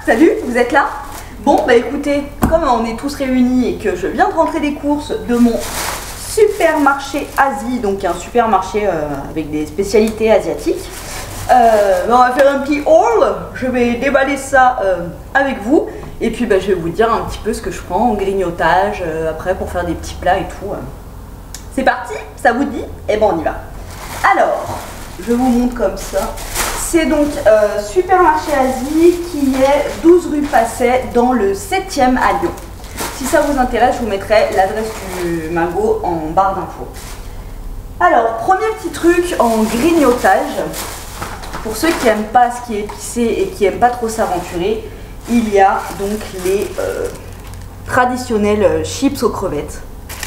Salut, vous êtes là? Bon, bah écoutez, comme on est tous réunis et que je viens de rentrer des courses de mon supermarché Asie, donc un supermarché avec des spécialités asiatiques, on va faire un petit haul. Je vais déballer ça avec vous et puis bah, je vais vous dire un petit peu ce que je prends en grignotage après pour faire des petits plats et tout. C'est parti, ça vous dit? Et bon, on y va. Alors, je vous montre comme ça. C'est donc Supermarché Asie qui est 12 rue Passet dans le 7e à Lyon. Si ça vous intéresse, je vous mettrai l'adresse du Magot en barre d'infos. Alors, premier petit truc en grignotage. Pour ceux qui n'aiment pas ce qui est épicé et qui n'aiment pas trop s'aventurer, il y a donc les traditionnels chips aux crevettes.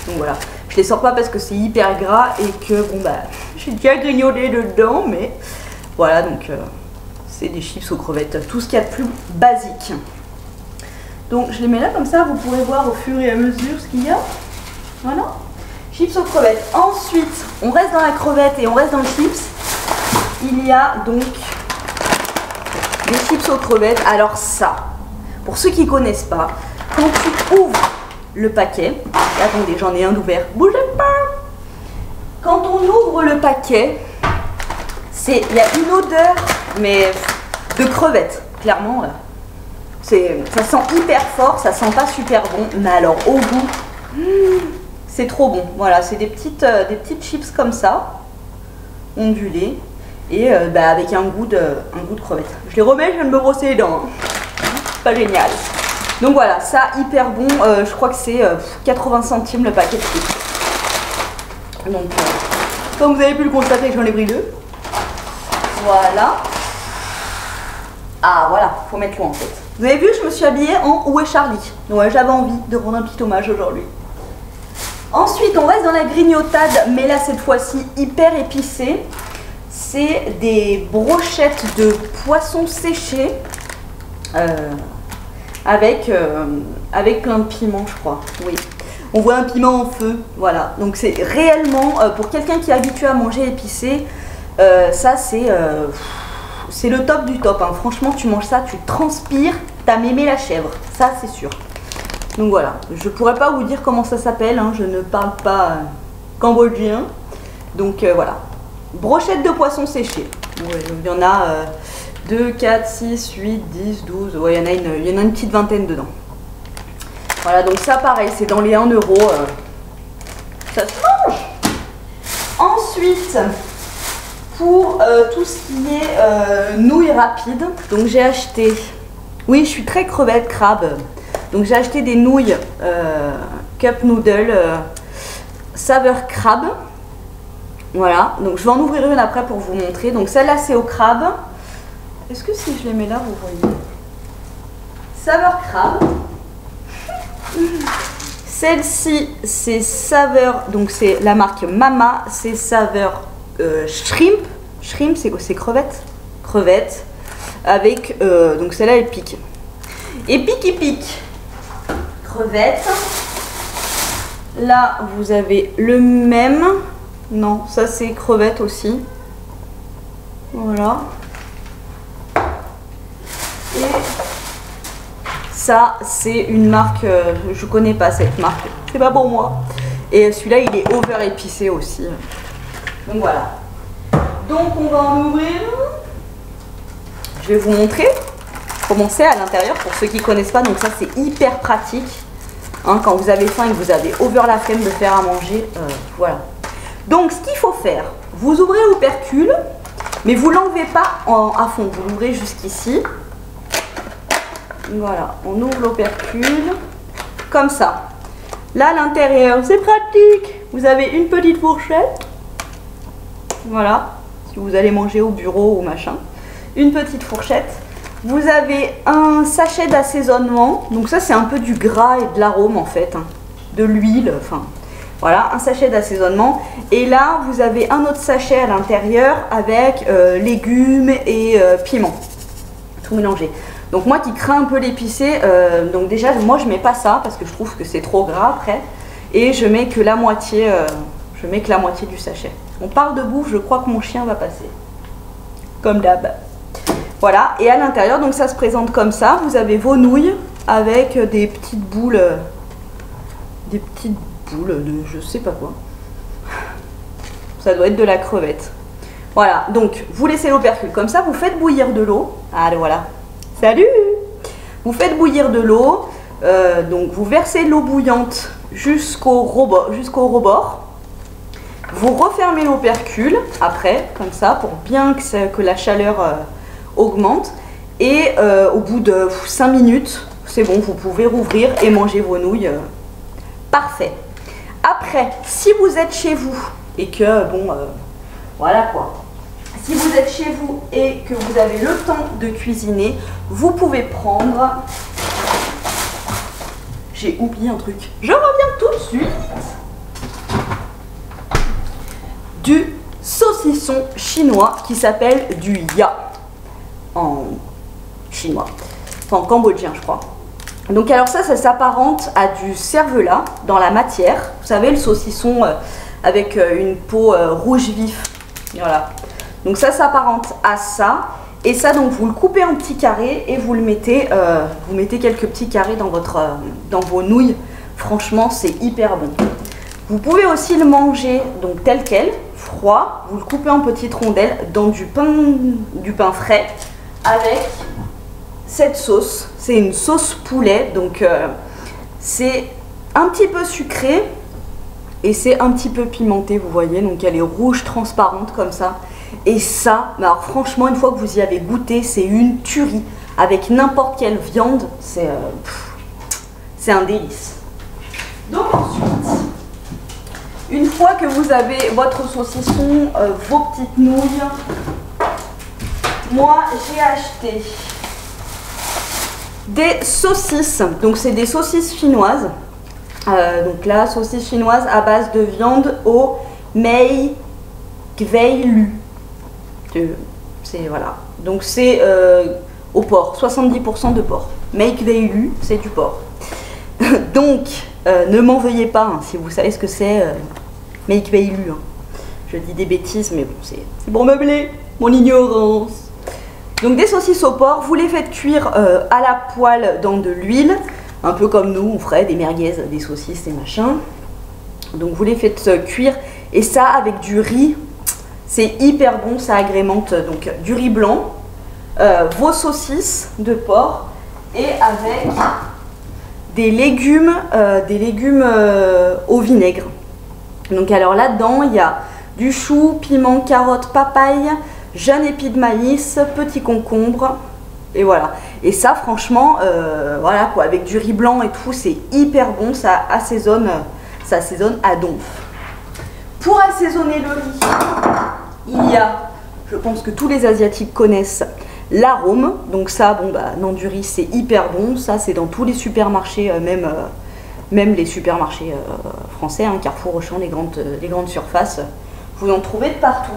Donc voilà, je les sors pas parce que c'est hyper gras et que bon bah j'ai déjà grignoté dedans, mais voilà, donc c'est des chips aux crevettes, tout ce qu'il y a de plus basique. Donc je les mets là comme ça, vous pourrez voir au fur et à mesure ce qu'il y a. Voilà, chips aux crevettes. Ensuite, on reste dans la crevette et on reste dans le chips. Il y a donc des chips aux crevettes. Alors ça, pour ceux qui ne connaissent pas, quand tu ouvres le paquet, et attendez, j'en ai un d'ouvert, bougez pas. Quand on ouvre le paquet, il y a une odeur, mais de crevettes, clairement. Ça sent hyper fort, ça sent pas super bon, mais alors au goût, c'est trop bon. Voilà, c'est des petites chips comme ça, ondulées, et bah, avec un goût de crevette. Je les remets, je viens de me brosser les dents. Pas génial. Donc voilà, ça hyper bon. Je crois que c'est 80 centimes le paquet de chips. Donc, comme vous avez pu le constater, j'en ai pris deux. Voilà. Ah voilà, faut mettre l'eau en fait. Vous avez vu, je me suis habillée en Où est Charlie? Ouais, j'avais envie de rendre un petit hommage aujourd'hui. Ensuite, on reste dans la grignotade, mais là cette fois-ci hyper épicée. C'est des brochettes de poisson séché avec plein de piments, je crois. Oui. On voit un piment en feu, voilà. Donc c'est réellement, pour quelqu'un qui est habitué à manger épicé, ça c'est le top du top, hein. Franchement, tu manges ça, tu transpires, t'as mémé la chèvre, ça c'est sûr. Donc voilà, je pourrais pas vous dire comment ça s'appelle, hein. Je ne parle pas cambodgien. Donc voilà, brochette de poisson séché. Ouais, il y en a 2, 4, 6, 8, 10, 12, ouais, il y en a une petite vingtaine dedans. Voilà, donc ça pareil, c'est dans les 1 €. Ça se mange. Ensuite, pour tout ce qui est nouilles rapides, donc j'ai acheté, oui je suis très crevette, crabe, donc j'ai acheté des nouilles cup noodle saveur crabe. Voilà, donc je vais en ouvrir une après pour vous montrer. Donc celle-là c'est au crabe. Est-ce que si je les mets là, vous voyez? Saveur crabe. Celle-ci, c'est saveur, donc c'est la marque Mama, c'est saveur shrimp. Shrimp, c'est crevettes. Crevettes. Avec, donc celle-là, elle pique. Et pique. Crevettes. Là, vous avez le même. Non, ça c'est crevettes aussi. Voilà. Et ça, c'est une marque, je connais pas cette marque, c'est pas pour moi. Et celui-là, il est over épicé aussi. Donc voilà. Donc on va en ouvrir. Je vais vous montrer comment c'est à l'intérieur pour ceux qui connaissent pas. Donc ça, c'est hyper pratique. Hein, quand vous avez faim et que vous avez over la flemme de faire à manger, voilà. Donc ce qu'il faut faire, vous ouvrez l'opercule, mais vous l'enlevez pas à fond, vous l'ouvrez jusqu'ici. Voilà, on ouvre l'opercule, comme ça. Là, à l'intérieur, c'est pratique. Vous avez une petite fourchette. Voilà, si vous allez manger au bureau ou machin. Une petite fourchette. Vous avez un sachet d'assaisonnement. Donc ça, c'est un peu du gras et de l'arôme, en fait. Hein. De l'huile, enfin... Voilà, un sachet d'assaisonnement. Et là, vous avez un autre sachet à l'intérieur avec légumes et piments. Tout mélangé. Donc moi qui crains un peu l'épicé, donc déjà moi je mets pas ça parce que je trouve que c'est trop gras après. Et je mets que la moitié, du sachet. On parle de bouffe, je crois que mon chien va passer. Comme d'hab. Voilà, et à l'intérieur, donc ça se présente comme ça. Vous avez vos nouilles avec des petites boules de je sais pas quoi. Ça doit être de la crevette. Voilà, donc vous laissez l'opercule comme ça, vous faites bouillir de l'eau. Allez, voilà. Salut! Vous faites bouillir de l'eau, donc vous versez l'eau bouillante jusqu'au rebord. Vous refermez l'opercule après, comme ça, pour bien que la chaleur augmente. Et au bout de 5 minutes, c'est bon, vous pouvez rouvrir et manger vos nouilles. Parfait. Après, si vous êtes chez vous et que, bon, voilà quoi. Si vous êtes chez vous et que vous avez le temps de cuisiner, vous pouvez prendre... J'ai oublié un truc. Je reviens tout de suite. Du saucisson chinois qui s'appelle du ya en chinois, enfin en cambodgien je crois. Donc alors ça s'apparente à du cervelas dans la matière. Vous savez, le saucisson avec une peau rouge vif. Voilà. Donc ça s'apparente à ça. Et ça, donc vous le coupez en petits carrés et vous le mettez, vous mettez quelques petits carrés dans dans vos nouilles. Franchement, c'est hyper bon. Vous pouvez aussi le manger donc tel quel, froid. Vous le coupez en petites rondelles dans du pain frais avec cette sauce. C'est une sauce poulet, donc c'est un petit peu sucré et c'est un petit peu pimenté, vous voyez. Donc elle est rouge transparente comme ça. Et ça, mais alors franchement, une fois que vous y avez goûté, c'est une tuerie. Avec n'importe quelle viande, c'est un délice. Donc ensuite, une fois que vous avez votre saucisson, vos petites nouilles, moi j'ai acheté des saucisses. Donc c'est des saucisses chinoises. Donc là, saucisses chinoises à base de viande au mei kvei lu. C'est voilà. Donc c'est au porc, 70% de porc. Mei kvei lu, c'est du porc. Donc ne m'en veuillez pas hein, si vous savez ce que c'est mei kvei lu. Hein. Je dis des bêtises, mais bon, c'est pour meubler mon ignorance. Donc des saucisses au porc, vous les faites cuire à la poêle dans de l'huile, un peu comme nous, on ferait des merguez, des saucisses et machin. Donc vous les faites cuire, et ça avec du riz, c'est hyper bon, ça agrémente donc du riz blanc, vos saucisses de porc, et avec des légumes au vinaigre. Donc alors là-dedans, il y a du chou, piment, carotte, papaye, jeune épi de maïs, petit concombre, et voilà. Et ça, franchement, voilà quoi, avec du riz blanc et tout, c'est hyper bon, ça assaisonne à donf. Pour assaisonner le riz, il y a, je pense que tous les Asiatiques connaissent, l'arôme. Donc ça, bon bah, dans du riz, c'est hyper bon. Ça, c'est dans tous les supermarchés, même les supermarchés français, hein, Carrefour, Auchan, les grandes surfaces. Vous en trouvez de partout.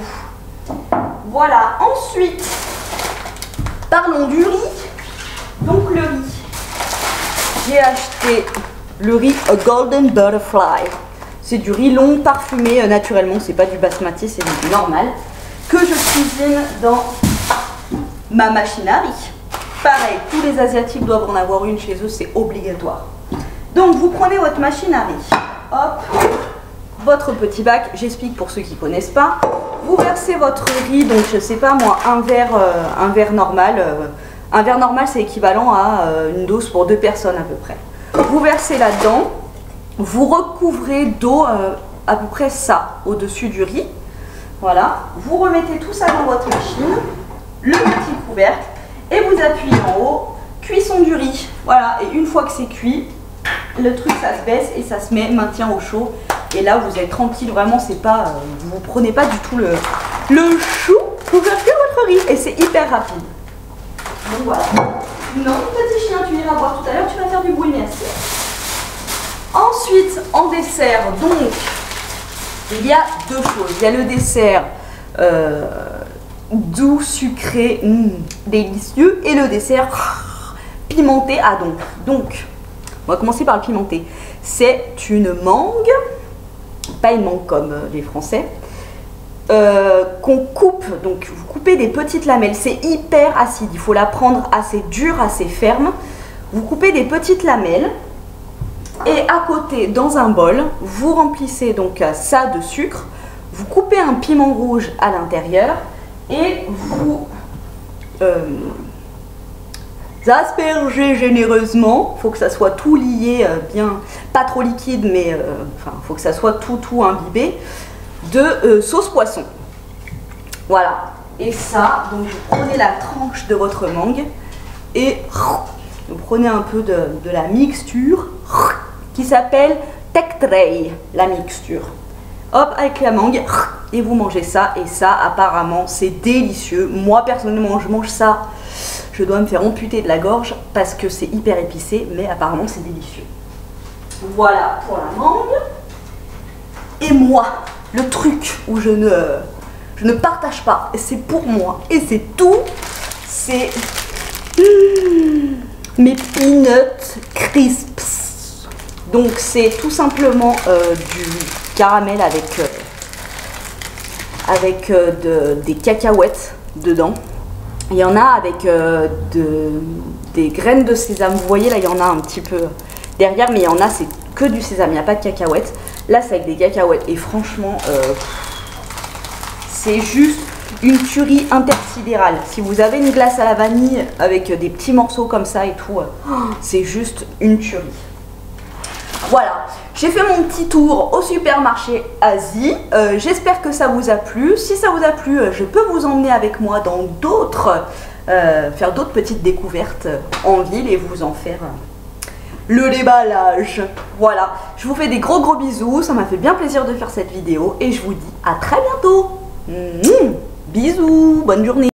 Voilà, ensuite, parlons du riz. Donc le riz, j'ai acheté le riz A Golden Butterfly. C'est du riz long parfumé naturellement, c'est pas du basmati, c'est du normal, que je cuisine dans ma machine à riz. Pareil, tous les Asiatiques doivent en avoir une chez eux, c'est obligatoire. Donc vous prenez votre machine à riz, hop, votre petit bac, j'explique pour ceux qui ne connaissent pas. Vous versez votre riz, donc je sais pas moi, un verre normal. Un verre normal, c'est équivalent à une dose pour 2 personnes à peu près. Vous versez là-dedans, vous recouvrez d'eau à peu près ça au-dessus du riz. Voilà, vous remettez tout ça dans votre machine, le petit couvercle, et vous appuyez en haut, cuisson du riz. Voilà, et une fois que c'est cuit, le truc ça se baisse et ça se maintient au chaud. Et là vous êtes tranquille, vraiment c'est pas, vous prenez pas du tout le chou, vous faites votre riz et c'est hyper rapide. Donc voilà. Non, petit chien, tu iras boire tout à l'heure, tu vas faire du bruit, merci. Ensuite, en dessert, donc, il y a 2 choses. Il y a le dessert doux, sucré, délicieux, et le dessert pimenté à donf. Donc, on va commencer par le pimenté. C'est une mangue, pas une mangue comme les Français, qu'on coupe, donc vous coupez des petites lamelles, c'est hyper acide, il faut la prendre assez dure, assez ferme. Vous coupez des petites lamelles et à côté, dans un bol, vous remplissez donc ça de sucre, vous coupez un piment rouge à l'intérieur et vous aspergez généreusement. Il faut que ça soit tout lié, bien, pas trop liquide, mais enfin, faut que ça soit tout imbibé de sauce poisson. Voilà. Et ça, donc vous prenez la tranche de votre mangue et vous prenez un peu de la mixture qui s'appelle Tectray, la mixture. Hop, avec la mangue, et vous mangez ça, et ça, apparemment, c'est délicieux. Moi, personnellement, je mange ça, je dois me faire amputer de la gorge parce que c'est hyper épicé, mais apparemment, c'est délicieux. Voilà pour la mangue. Et moi, le truc où je ne partage pas, c'est pour moi, et c'est tout, c'est mes peanut crisps. Donc, c'est tout simplement du caramel avec des cacahuètes dedans. Il y en a avec des graines de sésame. Vous voyez là, il y en a un petit peu derrière, mais il y en a, c'est que du sésame, il n'y a pas de cacahuètes. Là, c'est avec des cacahuètes et franchement, c'est juste une tuerie intersidérale. Si vous avez une glace à la vanille avec des petits morceaux comme ça et tout, c'est juste une tuerie. Voilà, j'ai fait mon petit tour au supermarché Asie. J'espère que ça vous a plu. Si ça vous a plu, je peux vous emmener avec moi dans d'autres, faire d'autres petites découvertes en ville et vous en faire le déballage. Voilà, je vous fais des gros bisous. Ça m'a fait bien plaisir de faire cette vidéo et je vous dis à très bientôt. Bisous, bonne journée.